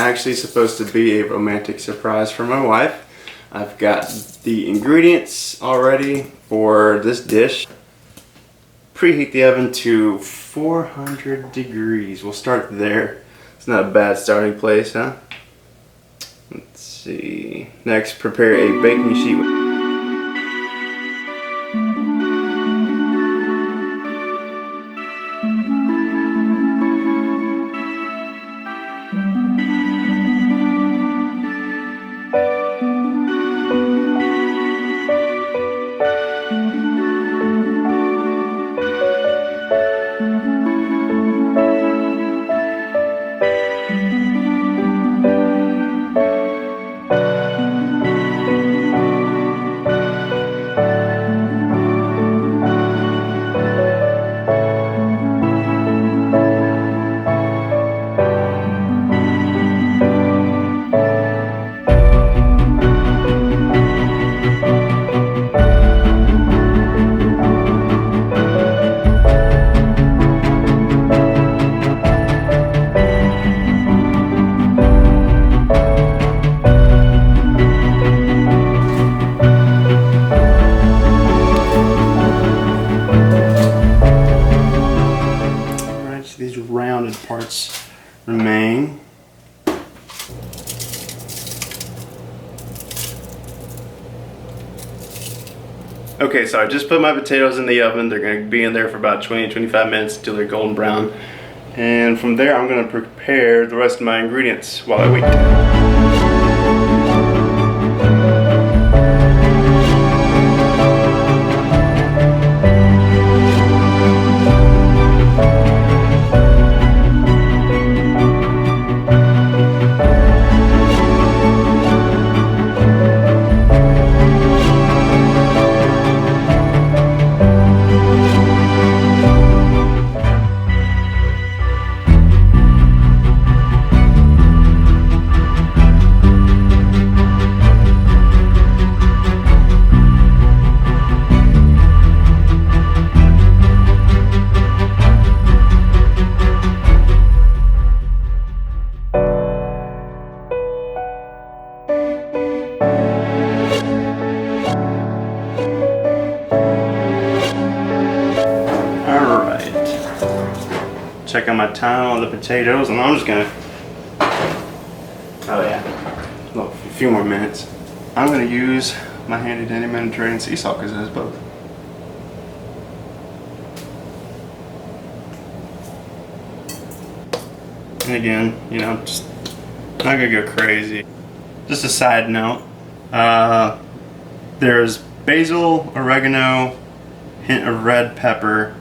actually supposed to be a romantic surprise for my wife. I've got the ingredients already for this dish. Preheat the oven to 400 degrees. We'll start there. It's not a bad starting place, huh? Let's see. Next, prepare a baking sheet. These rounded parts remain. Okay, so I just put my potatoes in the oven. They're going to be in there for about 20-25 minutes until they're golden brown. And from there, I'm going to prepare the rest of my ingredients while I wait. Check on my time on the potatoes, and I'm just gonna, oh yeah, look, a few more minutes. I'm gonna use my handy dandy Mediterranean sea salt because it has both. And again, you know, just not gonna go crazy. Just a side note, there's basil, oregano, hint of red pepper,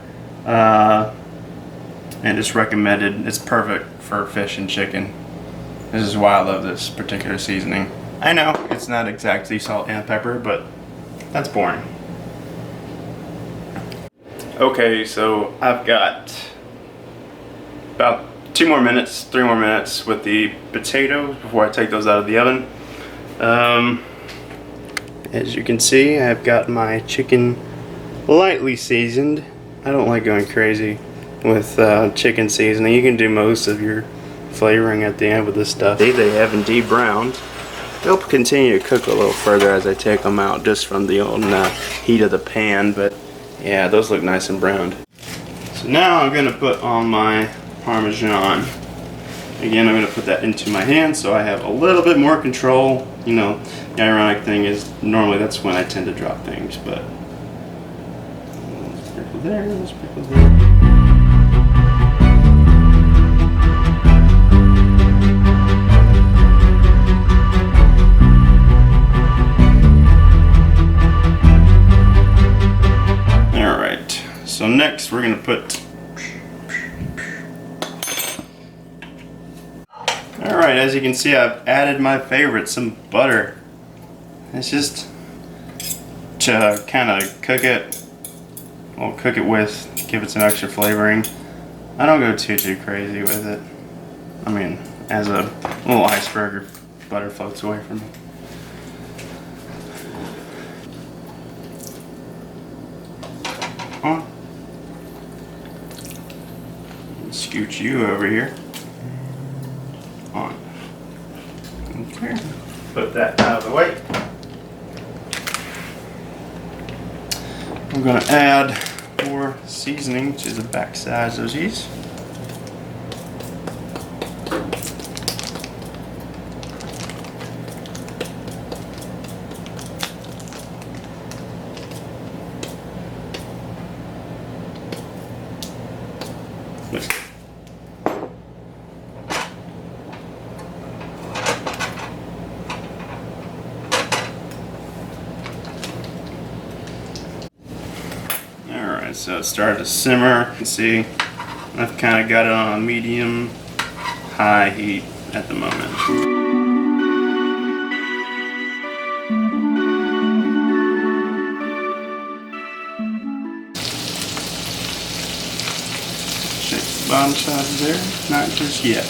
and it's recommended. It's perfect for fish and chicken. This is why I love this particular seasoning. I know it's not exactly salt and pepper, but that's boring. Okay, so I've got about 3 more minutes with the potatoes before I take those out of the oven. As you can see, I've got my chicken lightly seasoned. I don't like going crazy with chicken seasoning. You can do most of your flavoring at the end with this stuff. They have indeed browned. They'll continue to cook a little further as I take them out just from the old heat of the pan, but yeah, those look nice and browned. So now I'm gonna put on my Parmesan. Again, I'm gonna put that into my hand so I have a little bit more control. You know, the ironic thing is normally that's when I tend to drop things, but sprinkle there, sprinkle there. So next we're gonna put, alright, as you can see I've added my favorite, some butter. It's just to kind of cook it, well, cook it with, give it some extra flavoring. I don't go too crazy with it. I mean, as a little iceberg, butter floats away from me. Scooch you over here. On. Okay, put that out of the way. I'm going to add more seasoning to the back sides of these. Alright, so it started to simmer. You can see I've kind of got it on a medium high heat at the moment. Check the bottom side there, not just yet.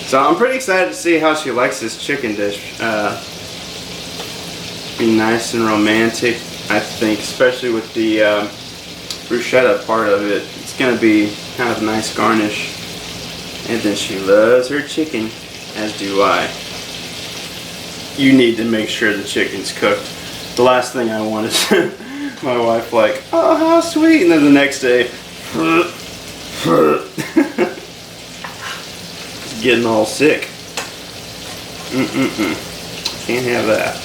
So I'm pretty excited to see how she likes this chicken dish. Be nice and romantic, I think, especially with the bruschetta part of it. It's gonna be kind of a nice garnish. And then she loves her chicken, as do I. You need to make sure the chicken's cooked. The last thing I want is my wife like, oh, how sweet, and then the next day, getting all sick. Can't have that.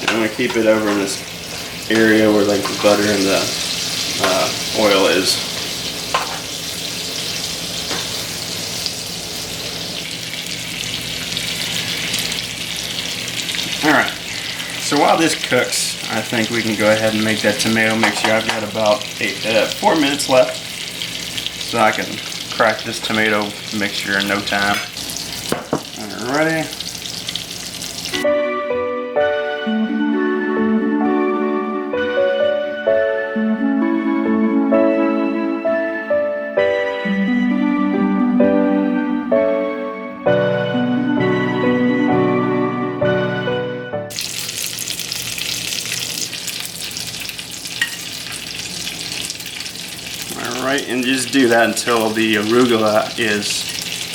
I'm gonna keep it over in this area where like the butter and the oil is. Alright, so while this cooks, I think we can go ahead and make that tomato mixture. I've got about 4 minutes left, so I can crack this tomato mixture in no time. Alrighty. Alright, and just do that until the arugula is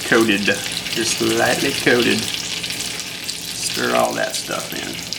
coated, just lightly coated. Stir all that stuff in.